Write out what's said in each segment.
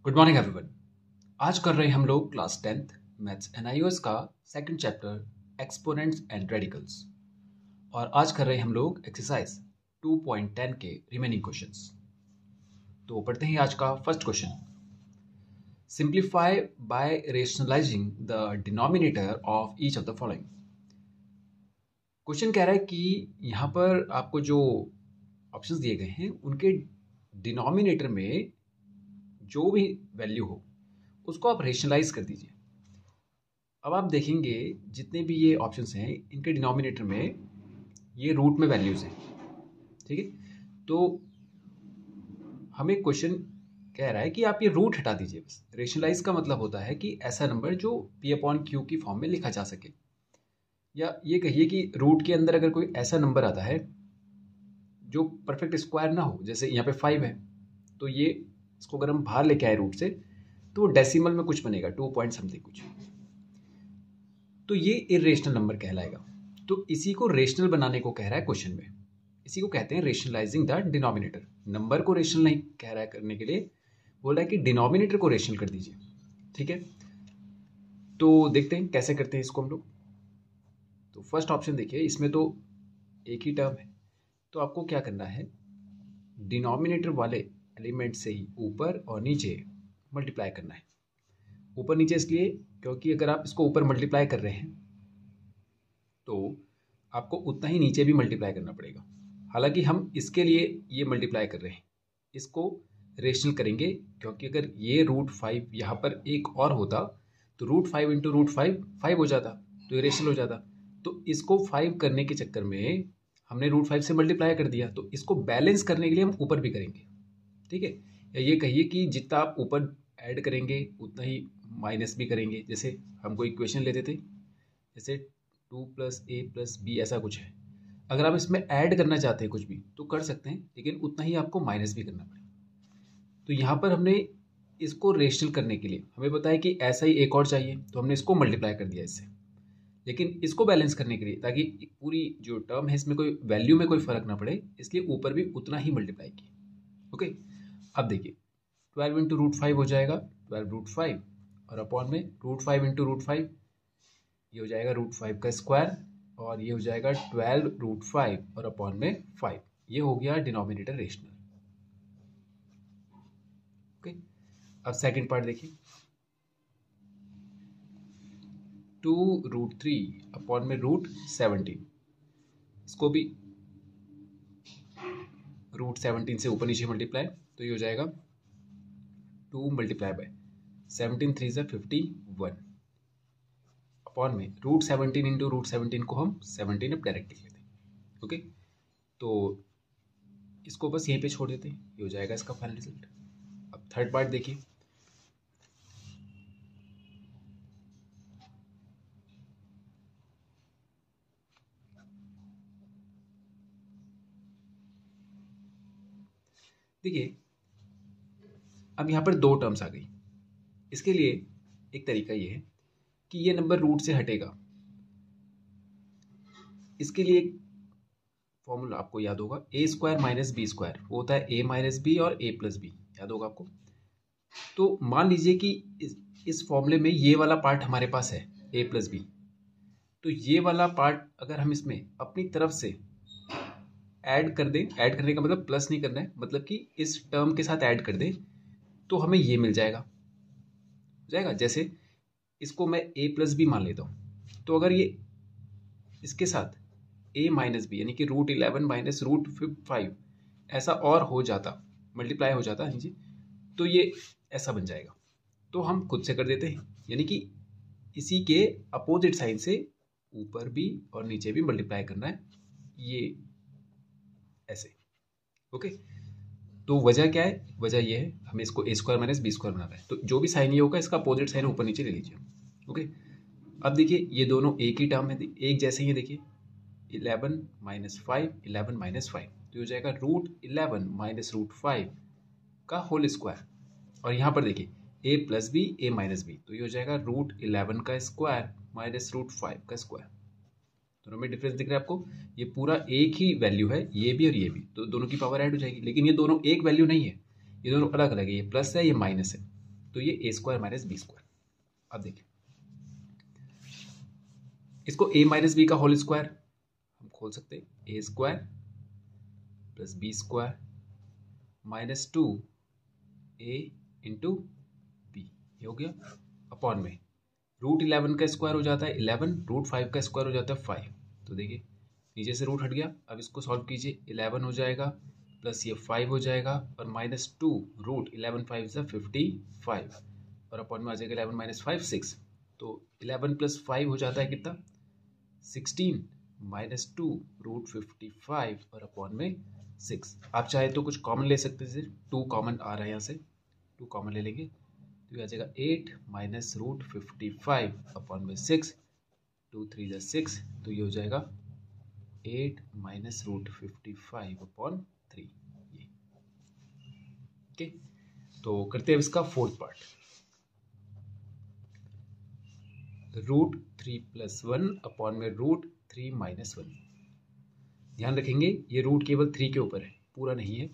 Good morning everyone. आज कर रहे हैं हम लोग class 10th maths and IOS का second chapter exponents and radicals. और आज कर रहे हैं हम लोग एक्सरसाइज 2.10 के रिमेनिंग क्वेश्चंस। तो पढ़ते हैं आज का first question. Simplify by rationalising the denominator of each of the following. Question कह रहा है कि यहाँ पर आपको जो ऑप्शंस दिए गए हैं उनके डिनोमिनेटर में जो भी वैल्यू हो उसको आप रेशनलाइज कर दीजिए। अब आप देखेंगे जितने भी ये ऑप्शंस हैं इनके डिनोमिनेटर में ये रूट में वैल्यूज हैं, ठीक है। तो हमें क्वेश्चन कह रहा है कि आप ये रूट हटा दीजिए। बस रेशनलाइज का मतलब होता है कि ऐसा नंबर जो p अपॉन क्यू की फॉर्म में लिखा जा सके, या ये कहिए कि रूट के अंदर अगर कोई ऐसा नंबर आता है जो परफेक्ट स्क्वायर ना हो, जैसे यहाँ पे 5 है तो ये इसको अगर हम बाहर लेके आए रूट से तो डेसिमल में कुछ बनेगा 2 पॉइंट समथिंग कुछ, तो ये इरेशनल नंबर कहलाएगा। तो इसी को रेशनल बनाने को कह रहा है क्वेश्चन में। इसी को कहते हैं रेशनलाइजिंग द डिनोमिनेटर। नंबर को रेशनल नहीं कह रहा है करने के लिए, बोल रहा है कि डिनोमिनेटर को रेशनल कर दीजिए, ठीक है। तो देखते हैं कैसे करते हैं इसको हम लोग। तो फर्स्ट ऑप्शन देखिए, इसमें तो एक ही टर्म है, तो आपको क्या करना है, डिनोमिनेटर वाले एलिमेंट से ही ऊपर और नीचे मल्टीप्लाई करना है। ऊपर नीचे इसलिए क्योंकि अगर आप इसको ऊपर मल्टीप्लाई कर रहे हैं तो आपको उतना ही नीचे भी मल्टीप्लाई करना पड़ेगा। हालांकि हम इसके लिए ये मल्टीप्लाई कर रहे हैं, इसको रेशनल करेंगे क्योंकि अगर ये √5 यहाँ पर एक और होता तो √5 इंटू √5 5 हो जाता, तो ये रेशनल हो जाता। तो इसको 5 करने के चक्कर में हमने √5 से मल्टीप्लाई कर दिया, तो इसको बैलेंस करने के लिए हम ऊपर भी करेंगे, ठीक है। या ये कहिए कि जितना आप ऊपर ऐड करेंगे उतना ही माइनस भी करेंगे। जैसे हमको इक्वेशन लेते थे, जैसे 2 + a + b ऐसा कुछ है, अगर आप इसमें ऐड करना चाहते हैं कुछ भी तो कर सकते हैं, लेकिन उतना ही आपको माइनस भी करना पड़ेगा। तो यहाँ पर हमने इसको रेशनल करने के लिए हमें पता है कि ऐसा ही एक और चाहिए, तो हमने इसको मल्टीप्लाई कर दिया इससे। लेकिन इसको बैलेंस करने के लिए, ताकि पूरी जो टर्म है इसमें कोई वैल्यू में कोई फर्क ना पड़े, इसलिए ऊपर भी उतना ही मल्टीप्लाई किया। ओके, अब देखिए 12 इंटू √5 हो जाएगा 12 √5, और अपॉन में √5 इंटू √5 ये हो जाएगा √5 का स्क्वायर, और ये हो जाएगा 12 √5 और अपॉन में 5। ये हो गया डिनोमिनेटर रेशनल। ओके, अब सेकंड पार्ट देखिए, 2 √3 अपॉन में √17, इसको भी √17 से ऊपर नीचे मल्टीप्लाई, तो ये हो जाएगा 2 × 17 3 × 51 अपॉन में √17 इंटू √17 को हम 17 अब डायरेक्ट लिख लेते हैं। ओके, तो इसको बस यहीं पे छोड़ देते हैं, ये हो जाएगा इसका फाइनल रिजल्ट। अब थर्ड पार्ट देखिए, देखिए अब यहाँ पर दो टर्म्स आ गई। इसके लिए एक तरीका ये है कि ये नंबर रूट से हटेगा। इसके लिए एक फॉर्मूला आपको याद होगा, a² - b², वो होता है a - b और a + b, याद होगा आपको। तो मान लीजिए कि इस फॉर्मूले में ये वाला पार्ट हमारे पास है a + b, तो ये वाला पार्ट अगर हम इसमें अपनी तरफ से ऐड कर दें, ऐड करने का मतलब प्लस नहीं करना है, मतलब कि इस टर्म के साथ ऐड कर दें तो हमें ये मिल जाएगा, जैसे इसको मैं a + b मान लेता हूँ, तो अगर ये इसके साथ a - b यानी कि √11 - √5 ऐसा और हो जाता, मल्टीप्लाई हो जाता नीचे, तो ये ऐसा बन जाएगा। तो हम खुद से कर देते हैं, यानी कि इसी के अपोजिट साइन से ऊपर भी और नीचे भी मल्टीप्लाई करना है, ये ऐसे। ओके, तो वजह क्या है, वजह ये है हमें इसको a² - b² बनाना है, तो जो भी साइन ये होगा इसका अपोजिट साइन ऊपर नीचे ले लीजिए। ओके, अब देखिए ये दोनों एक ही टर्म है, एक जैसे ही है। देखिए 11 - 5 11 - 5, तो हो जाएगा √11 - √5 का होल स्क्वायर। और यहाँ पर देखिए a + b a - b, तो ये हो जाएगा √11 का स्क्वायर - √5 का स्क्वायर। दोनों में डिफरेंस दिख रहा है आपको, ये पूरा एक ही वैल्यू है, ये भी और ये भी, तो दोनों की पावर ऐड हो जाएगी। लेकिन ये दोनों एक वैल्यू नहीं है, ये दोनों अलग अलग है, ये प्लस है ये माइनस है। तो ये A square minus B square. अब देखिए इसको ए माइनस बी का होल स्क्वायर हम खोल सकते हैं, A square plus B square minus 2 A into B, ये हो गया, अपॉन में रूट 11 का स्क्वायर हो जाता है 11, रूट 5 का स्क्वायर हो जाता है 5। तो देखिए नीचे से रूट हट गया, अब इसको सॉल्व कीजिए, 11 हो जाएगा प्लस ये 5 हो जाएगा और माइनस 2 रूट 11 5 से 55 और अपॉन में आ जाएगा 11 माइनस 5 6। तो 11 प्लस 5 हो जाता है कितना 16 माइनस 2 रूट 55 और अपॉन में 6। आप चाहे तो कुछ कॉमन ले सकते हैं, 2 कॉमन आ रहा है यहाँ से, 2 कॉमन ले लेंगे तो ये आ जाएगा 8 माइनस रूट 55 अपॉन में 6, 2 3 जा 6, तो ये हो जाएगा 8 माइनस रूट 55 अपॉन 3 ये। ओके, तो करते हैं इसका fourth part. Root 3 plus 1 upon में रूट 3 माइनस 1। ध्यान रखेंगे ये रूट केवल 3 के ऊपर है, पूरा नहीं है।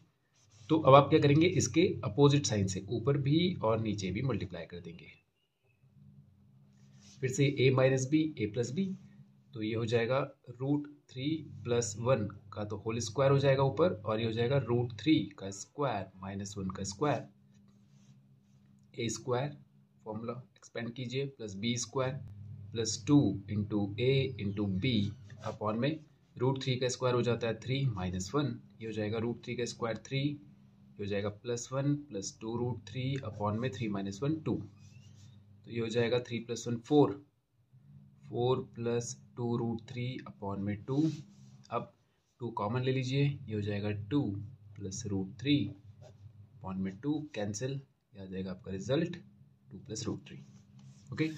तो अब आप क्या करेंगे, इसके अपोजिट साइन से ऊपर भी और नीचे भी मल्टीप्लाई कर देंगे। फिर से a minus b a plus b, तो ये हो जाएगा रूट 3 प्लस 1 का तो होल स्क्वायर हो जाएगा ऊपर, और ये हो जाएगा रूट 3 का स्क्वायर माइनस 1 का square, A square formula expand कीजिए plus B square plus 2 into A into B upon में रूट 3 का स्क्वायर हो जाता है 3 माइनस 1, ये हो जाएगा रूट 3 का स्क्वायर 3, ये हो जाएगा प्लस 1 प्लस 2 रूट 3 अपॉन में 3 माइनस 1 2, तो ये हो जाएगा 3 प्लस 1 4, 4 प्लस 2 रूट 3 अपॉन में 2। अब 2 कॉमन ले लीजिए, ये हो जाएगा 2 प्लस रूट 3 अपॉन में 2 कैंसिल, ये आ जाएगा आपका रिजल्ट 2 प्लस रूट 3। ओके,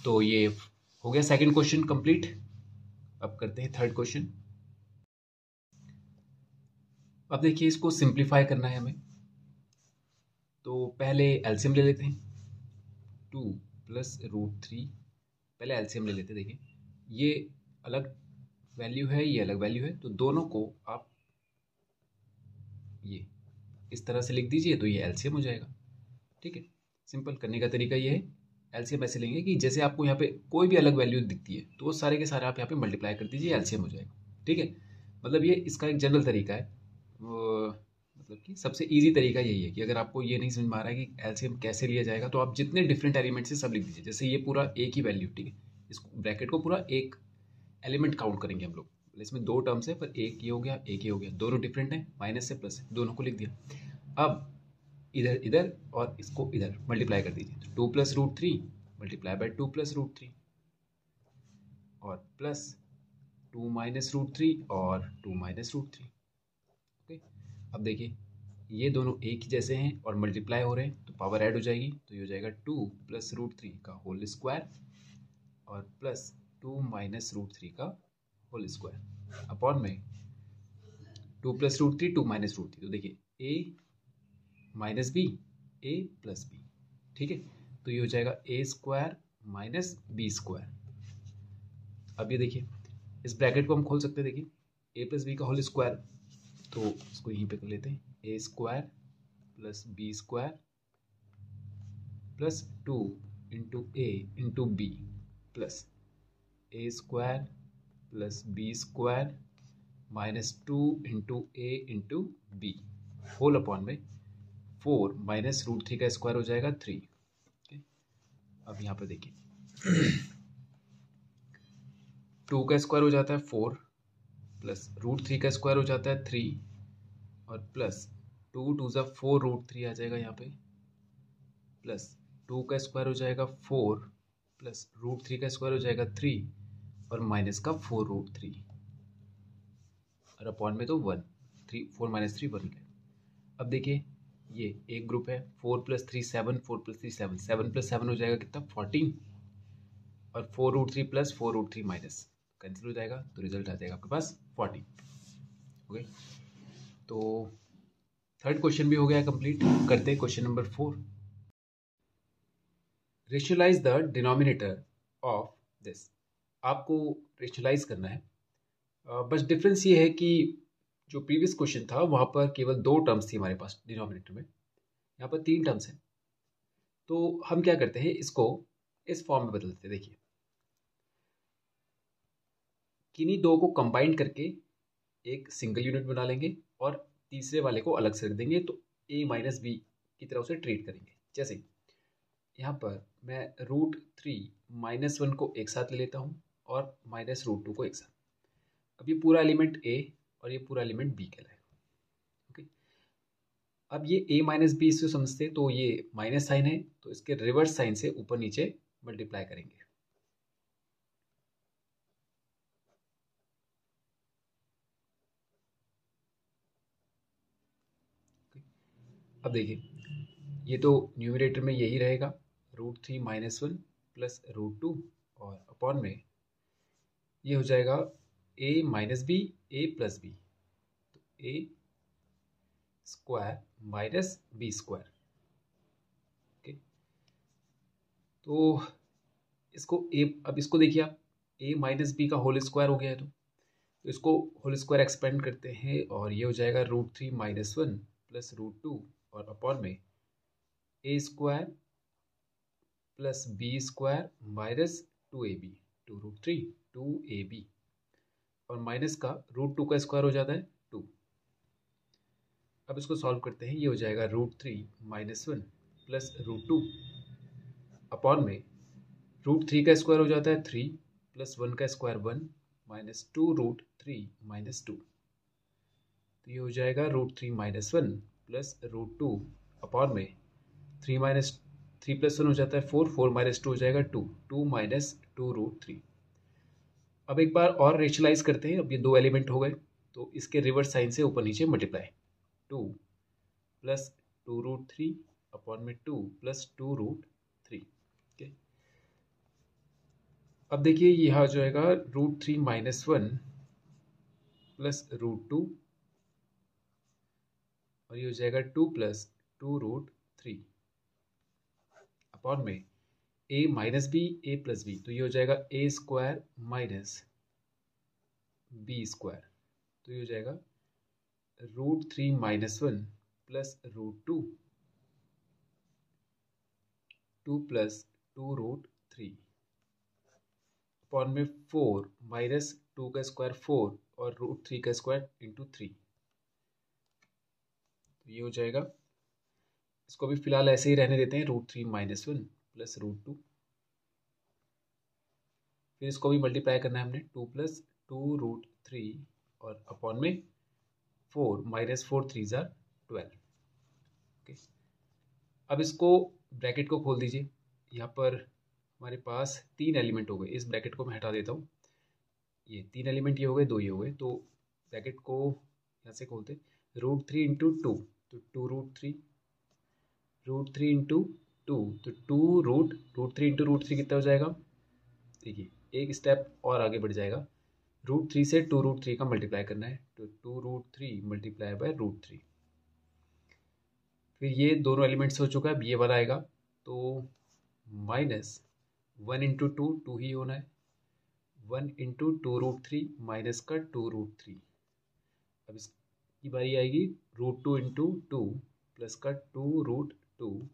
तो ये हो गया सेकंड क्वेश्चन कंप्लीट। अब करते हैं थर्ड क्वेश्चन। अब देखिए इसको सिंप्लीफाई करना है हमें, तो पहले एलसीएम ले लेते हैं, 2 प्लस रूट 3, पहले एलसीएम ले लेते हैं। देखिए ये अलग वैल्यू है, ये अलग वैल्यू है, तो दोनों को आप ये इस तरह से लिख दीजिए तो ये एलसीएम हो जाएगा। ठीक है, सिंपल करने का तरीका ये है, एलसीएम ऐसे लेंगे कि जैसे आपको यहाँ पे कोई भी अलग वैल्यू दिखती है तो वो सारे के सारे आप यहाँ पे मल्टीप्लाई कर दीजिए, एलसीएम हो जाएगा। ठीक है, मतलब ये इसका एक जनरल तरीका है, मतलब कि सबसे इजी तरीका यही है कि अगर आपको ये नहीं समझ में आ रहा है कि एलसीएम कैसे लिया जाएगा तो आप जितने डिफरेंट एलिमेंट्स से सब लिख दीजिए। जैसे ये पूरा एक ही वैल्यू, ठीक है, इस ब्रैकेट को पूरा एक एलिमेंट काउंट करेंगे हम लोग, इसमें 2 टर्म्स है पर एक ये हो गया एक ये हो गया, दोनों डिफरेंट है, माइनस से प्लस है, दोनों को लिख दिया। अब इधर इधर और इसको इधर मल्टीप्लाई कर दीजिए, तो 2 plus root 3 multiply by 2 plus root 3 और प्लस 2 माइनस रूट 3 और 2 माइनस रूट 3। ओके, अब देखिए ये दोनों एक ही जैसे हैं और मल्टीप्लाई हो रहे हैं तो पावर ऐड हो जाएगी, तो ये हो जाएगा 2 प्लस रूट 3 का होल स्क्वायर और प्लस 2 माइनस रूट 3 का होल स्क्वायर अपॉन में 2 प्लस रूट 3 2 माइनस रूट 3, तो देखिए ए minus b a plus B. ठीक है, तो ये हो जाएगा A square minus B square. अब ये देखिए इस ब्रैकेट को हम खोल सकते हैं, देखिए ए प्लस बी का होल स्क्वायर, तो इसको यहीं पे कर लेते हैं, A square plus B square plus 2 into A into B plus A square plus B square minus 2 into A into B whole upon में 4 माइनस रूट 3 का स्क्वायर हो जाएगा 3। अब यहाँ पर देखिए 2 का स्क्वायर हो जाता है 4 प्लस रूट 3 का स्क्वायर हो जाता है 3 और प्लस 2 2 ज़ा 4 रूट 3 आ जाएगा यहाँ पे, प्लस 2 का स्क्वायर हो जाएगा 4 प्लस रूट 3 का स्क्वायर हो जाएगा 3 और माइनस का 4 रूट 3 और अपॉन में तो 1 3 4 माइनस 3 1। अब देखिए ये एक ग्रुप है, 4 प्लस 3 7 4 प्लस 3 7 7 प्लस 7 हो जाएगा कितना 14 और 4 root 3 plus 4 root 3 minus cancel हो जाएगा, तो रिजल्ट आ जाएगा आपके पास 14। ओके, तो थर्ड क्वेश्चन भी हो गया कंप्लीट। करते हैं question number 4। Rationalise the denominator of this. आपको रेशनलाइज करना है, बस डिफरेंस ये है कि जो प्रीवियस क्वेश्चन था वहाँ पर केवल 2 टर्म्स थी हमारे पास डिनोमिनेटर में, यहाँ पर 3 टर्म्स हैं। तो हम क्या करते हैं, इसको इस फॉर्म में बदलते हैं। देखिए, किन्हीं दो को कंबाइन करके एक सिंगल यूनिट बना लेंगे और तीसरे वाले को अलग से रख देंगे, तो a माइनस बी की तरह उसे ट्रीट करेंगे। जैसे यहाँ पर मैं √3 - 1 को एक साथ ले लेता हूँ और -√2 को एक साथ। अब ये पूरा एलिमेंट a और ये पूरा एलिमेंट b कहलाएगा। ओके, अब ये a माइनस बी इससे समझते हैं, तो ये माइनस साइन है, तो इसके रिवर्स साइन से ऊपर नीचे मल्टीप्लाई करेंगे। अब देखिए, ये तो न्यूमरेटर में यही रहेगा, √3 - 1 + √2 और अपॉन में ये हो जाएगा a minus b a plus b, तो a square minus B square. Okay, तो इसको a, अब इसको देखिए आप, a माइनस बी का होल स्क्वायर हो गया है, तो इसको होल स्क्वायर एक्सपेंड करते हैं और ये हो जाएगा √3 - 1 + √2 और अपॉन में a square plus B square minus 2ab, 2√3 2ab और माइनस का √2 का स्क्वायर हो जाता है 2। अब इसको सॉल्व करते हैं, ये हो जाएगा √3 - 1 + √2 अपॉन में √3 का स्क्वायर हो जाता है 3 + 1 का स्क्वायर 1 माइनस 2√3 - 2, तो ये हो जाएगा √3 - 1 + √2 अपॉन में 3 + 1 हो जाता है 4, 4 - 2 हो जाएगा 2, 2 माइनस 2√3। अब एक बार और रेशनलाइज करते हैं। अब ये दो एलिमेंट हो गए, तो इसके रिवर्स साइन से ऊपर नीचे मल्टीप्लाई, 2 + 2√3 अपॉन में 2 + 2√3। ओके, अब देखिए यह हो जाएगा √3 - 1 + √2 और ये हो जाएगा 2 + 2√3 अपॉन में a minus b a plus b, तो ये हो जाएगा a square minus B square, तो ये हो जाएगा √3 - 1 + √2 2 + 2√3 अपॉन में 4 माइनस 2 का स्क्वायर 4 और √3 का स्क्वायर इंटू 3, तो ये हो जाएगा। इसको भी फिलहाल ऐसे ही रहने देते हैं, √3 - 1 + √2, फिर इसको भी मल्टीप्लाई करना है हमने, 2 + 2√3 और अपॉन में 4 माइनस 4 3 ज़ा 12। ओके, अब इसको ब्रैकेट को खोल दीजिए। यहाँ पर हमारे पास 3 एलिमेंट हो गए, इस ब्रैकेट को मैं हटा देता हूँ। ये 3 एलिमेंट ये हो गए, 2 ये हो गए, तो ब्रैकेट को यहाँ से खोलते, √3 × 2, तो 2√3, √3 × 2, तो 2 √3 × √3 कितना हो जाएगा। देखिए, एक स्टेप और आगे बढ़ जाएगा, √3 से 2√3 का मल्टीप्लाई करना है, तो 2√3 × √3। फिर ये दोनों एलिमेंट्स हो चुका है, अब ये वाला आएगा, तो -1 × 2 2 ही होना है, 1 × 2√3 माइनस का 2√3। अब इसकी बारी आएगी, √2 × 2 प्लस का 2√2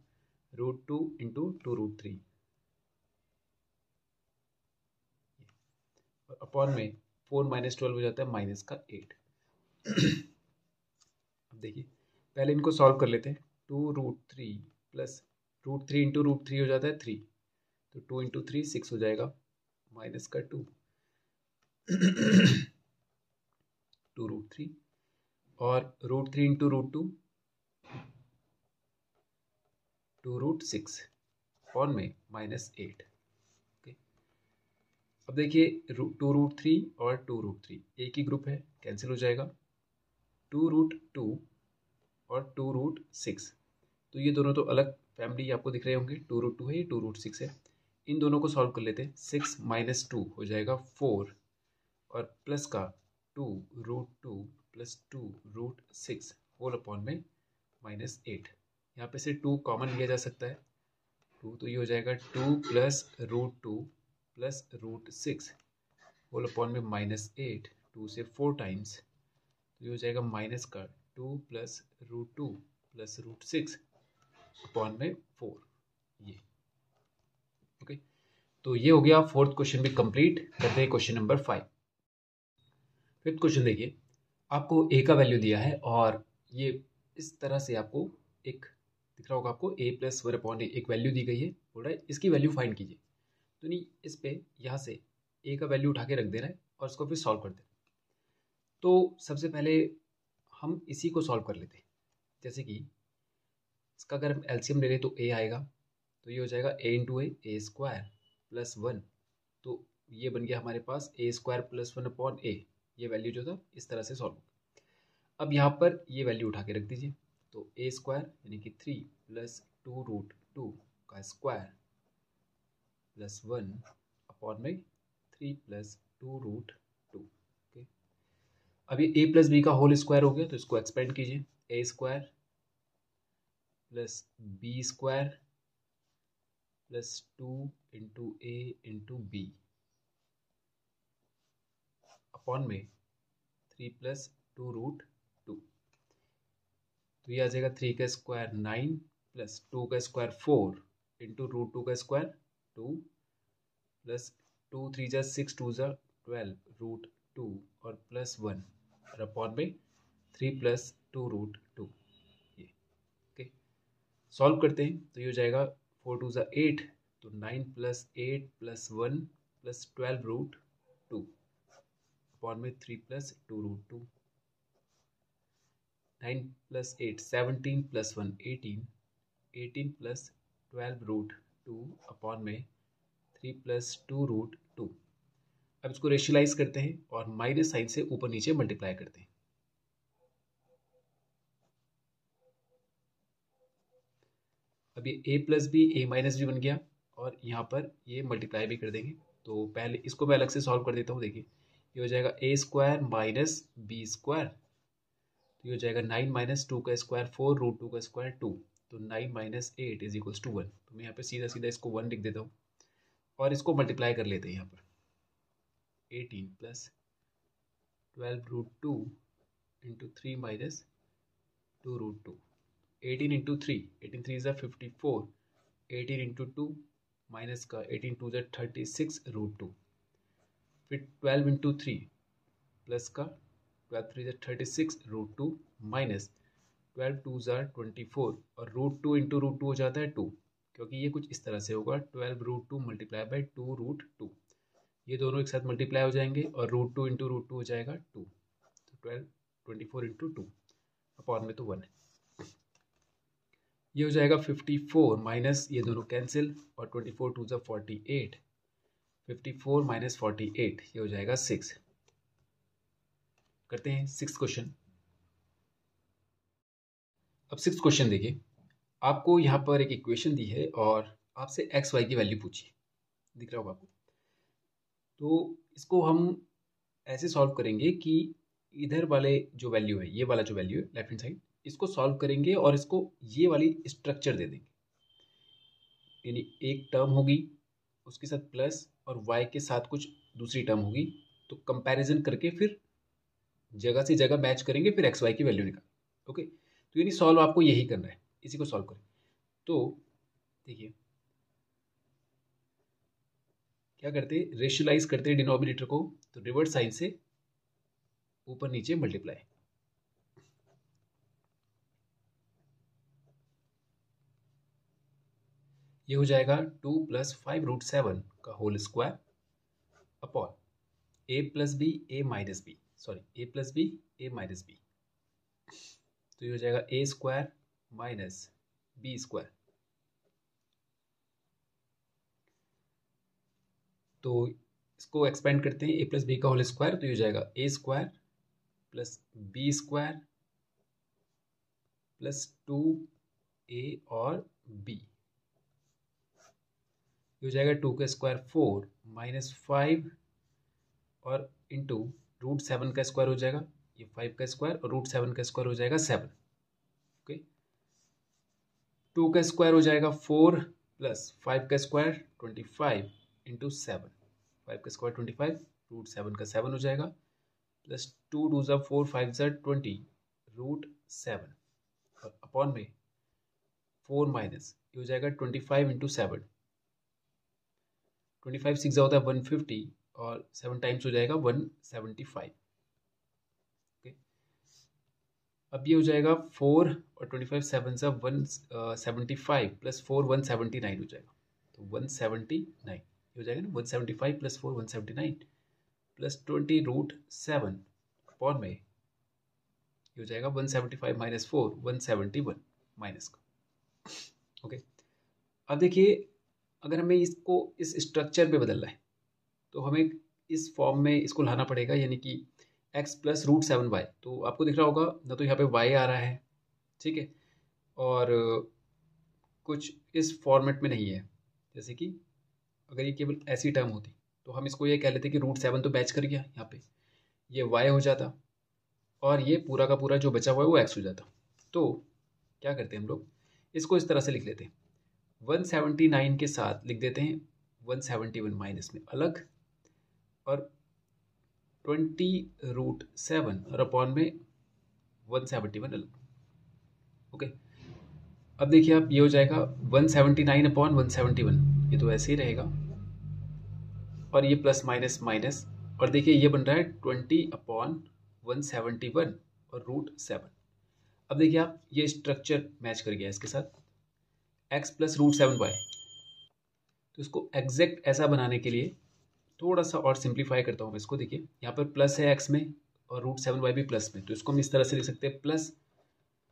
√2 × 2√3 और अपॉन में 4 - 12 हो जाता है माइनस का 8। अब देखिए, पहले इनको सॉल्व कर लेते हैं। 2√3 प्लस √3 × √3 हो जाता है 3, तो 2 × 3 6 हो जाएगा, माइनस का 2 2√3 और √3 × √2 2√6 अपॉन में -8। ओके, अब देखिए 2√3 और 2√3 एक ही ग्रुप है, कैंसिल हो जाएगा। 2√2 और 2√6, तो ये दोनों तो अलग फैमिली आपको दिख रहे होंगे, 2√2 है, ये 2√6 है। इन दोनों को सॉल्व कर लेते हैं। 6 - 2 हो जाएगा 4 और प्लस का 2√2 + 2√6 होल अपॉन में -8। यहाँ पे से 2 कॉमन लिया जा सकता है, 2, तो ये हो जाएगा 2 + √2 + √6 होल अपॉन में -8, 2 से 4 टाइम्स, तो ये हो जाएगा माइनस का 2 + √2 + √6 अपॉन में 4। ये। ओके, तो ये हो गया फोर्थ क्वेश्चन भी कंप्लीट। करते हैं क्वेश्चन नंबर 5। फिफ्थ क्वेश्चन देखिए, आपको ए का वैल्यू दिया है और ये इस तरह से आपको एक दिख रहा होगा, आपको ए प्लस 1/a एक वैल्यू दी गई है, बोल रहा है इसकी वैल्यू फाइंड कीजिए। तो नहीं, इस पे यहाँ से ए का वैल्यू उठा के रख देना है और इसको फिर सॉल्व कर देना। तो सबसे पहले हम इसी को सॉल्व कर लेते हैं। जैसे कि इसका अगर हम एलसीएम ले लें तो ए आएगा, तो ये हो जाएगा ए इंटू ए स्क्वायर प्लस 1। तो ये बन गया हमारे पास ए स्क्वायर प्लस 1/a। ये वैल्यू जो था इस तरह से सॉल्व होगा। अब यहाँ पर ये वैल्यू उठा के रख दीजिए। तो ए स्क्वायर यानी कि 3 प्लस 2√2 का स्क्वायर प्लस 1/3 प्लस 2√2। ओके, अब ये a प्लस बी का होल स्क्वायर हो गया, तो इसको एक्सपेंड कीजिए। A square plus B square plus 2 into A into B upon में 3 प्लस 2√2। तो ये आ जाएगा 3 का स्क्वायर 9 प्लस 2 का स्क्वायर 4 इंटू √2 का स्क्वायर 2 प्लस 2 3 जा 6 2 जा 12√2 और प्लस 1 और अपॉन में 3 प्लस 2√2। ये ओके, सॉल्व करते हैं तो ये हो जाएगा 4 2 जा 8, तो 9 प्लस 8 प्लस 1 प्लस 12√2 अपॉन में 3 plus 2√2। 9 plus 8 17 plus 1 18, 18 plus 12√2 upon में 3 प्लस 2√2। अब इसको रेशियलाइज करते हैं और माइनस साइन से ऊपर नीचे मल्टीप्लाई करते हैं। अब ये a plus B A minus b बन गया और यहाँ पर ये मल्टीप्लाई भी कर देंगे। तो पहले इसको मैं अलग से सॉल्व कर देता हूँ। देखिए, ये हो जाएगा a square minus B square, तो ये हो जाएगा 9 माइनस 2 का स्क्वायर 4√2 का स्क्वायर 2, तो 9 माइनस 8 इज इक्वल्स टू 1। तो मैं यहाँ पे सीधा सीधा इसको 1 लिख देता हूँ और इसको मल्टीप्लाई कर लेते हैं। यहाँ पर 18 प्लस 12√2 इंटू 3 माइनस 2√2। 18 इंटू 3, 18 3 ज़ा 54, 18 इंटू 2 माइनस का 18 2 ज़ा 36√2। फिर 12 इंटू 3 प्लस का 12 3 ज़ा 36√2 माइनस 12 2 ज़ा 24 और √2 इंटू √2 हो जाता है 2, क्योंकि ये कुछ इस तरह से होगा 12√2 मल्टीप्लाई बाई 2√2। ये दोनों एक साथ मल्टीप्लाई हो जाएंगे और √2 इंटू √2 हो जाएगा 2, तो 12 24 इंटू 2 अपॉन में तो 1 है। ये हो जाएगा 54 माइनस ये दोनों कैंसिल और 24 2 ज़ा 48, 54 माइनस 48 ये हो जाएगा 6। करते हैं सिक्स क्वेश्चन। अब सिक्स क्वेश्चन देखिए, आपको यहाँ पर एक इक्वेशन दी है और आपसे एक्स वाई की वैल्यू पूछी, दिख रहा होगा आपको। तो इसको हम ऐसे सॉल्व करेंगे कि इधर वाले जो वैल्यू है, ये वाला जो वैल्यू है लेफ्ट हैंड साइड, इसको सॉल्व करेंगे और इसको ये वाली स्ट्रक्चर दे देंगे। यानी एक टर्म होगी उसके साथ प्लस और y के साथ कुछ दूसरी टर्म होगी, तो कंपैरिजन करके फिर जगह से जगह मैच करेंगे, फिर एक्स वाई की वैल्यू निकाल। ओके, तो यानी सॉल्व आपको यही करना है, इसी को सॉल्व करें। तो देखिए क्या करते हैं, रेशियलाइज करते हैं डिनोमिनेटर को, तो रिवर्स साइन से ऊपर नीचे मल्टीप्लाई। ये हो जाएगा 2 प्लस 5√7 का whole square upon A plus B A minus B, sorry A plus B A minus B, तो ये हो जाएगा A square minus B square. तो इसको एक्सपेंड करते हैं, ए प्लस बी का होल स्क्वायर, तो ये हो जाएगा A square plus B square plus 2a और b, ये हो जाएगा 2 का स्क्वायर 4 माइनस 5 और इंटू √7 का स्क्वायर हो जाएगा, ये 5 का स्क्वायर और √7 का स्क्वायर हो जाएगा 7। ओके, 2 का स्क्वायर हो जाएगा 4 प्लस 5 का स्क्वायर 25 इंटू 7, 5 का स्क्वायर 25, √7 का 7 हो जाएगा, प्लस 2 2 ज़ा 4 5 ज़ा 20 √7 और अपॉन में 4 माइनस ये हो जाएगा 25 इंटू 7, 25 6 होता है 150 और 7 टाइम्स हो जाएगा 175। ओके, अब ये हो जाएगा 4 और 25 7 से 175 प्लस 4 179 हो जाएगा, तो 179 हो जाएगा ना, 175 प्लस 4 179 प्लस 20√7 अपॉन में ये हो जाएगा 175 माइनस 4 171 माइनस का। ओके, अब देखिए अगर हमें इसको इस स्ट्रक्चर में बदलना है तो हमें इस फॉर्म में इसको लाना पड़ेगा, यानी कि x प्लस √7y। तो आपको दिख रहा होगा ना, तो यहाँ पे y आ रहा है, ठीक है, और कुछ इस फॉर्मेट में नहीं है। जैसे कि अगर ये केवल ऐसी टर्म होती तो हम इसको ये कह लेते कि √7 तो मैच कर गया, यहाँ पे ये y हो जाता और ये पूरा का पूरा जो बचा हुआ है वो x हो जाता। तो क्या करते हैं हम लोग, इसको इस तरह से लिख लेते हैं, 179 के साथ लिख देते हैं 171 माइनस में अलग, और 20√7 और अपॉन में 171 अलग। ओके, अब देखिए आप, ये हो जाएगा 179 अपॉन 171, ये तो ऐसे ही रहेगा, और ये प्लस माइनस माइनस, और देखिए ये बन रहा है 20 अपॉन 171 और √7। अब देखिए आप, ये स्ट्रक्चर मैच कर गया इसके साथ, x प्लस √7y। तो इसको एग्जैक्ट ऐसा बनाने के लिए थोड़ा सा और सिंप्लीफाई करता हूँ मैं इसको। देखिए यहाँ पर प्लस है x में और √7y भी प्लस में, तो इसको हम इस तरह से लिख सकते हैं प्लस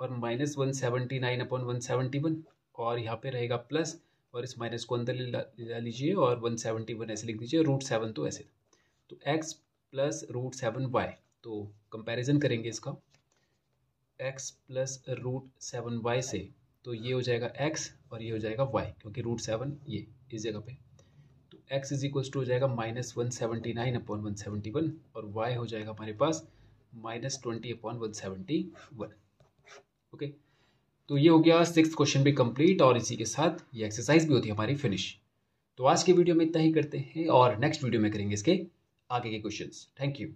और माइनस 179 अपॉन 171, और यहाँ पे रहेगा प्लस और इस माइनस को अंदर ले लीजिए और 171 ऐसे लिख दीजिए, √7 तो ऐसे। तो x प्लस √7y, तो कंपैरिजन करेंगे इसका x प्लस √7y से, तो ये हो जाएगा x और ये हो जाएगा y, क्योंकि √7 ये इस जगह पे, तो x इज इक्वल टू हो जाएगा माइनस 179 अपॉन 171 और y हो जाएगा हमारे पास माइनस 20 अपॉन 171। ओके, तो ये हो गया 6th क्वेश्चन भी कंप्लीट, और इसी के साथ ये एक्सरसाइज भी होती है हमारी फिनिश। तो आज के वीडियो में इतना ही करते हैं और नेक्स्ट वीडियो में करेंगे इसके आगे के क्वेश्चंस। Thank you.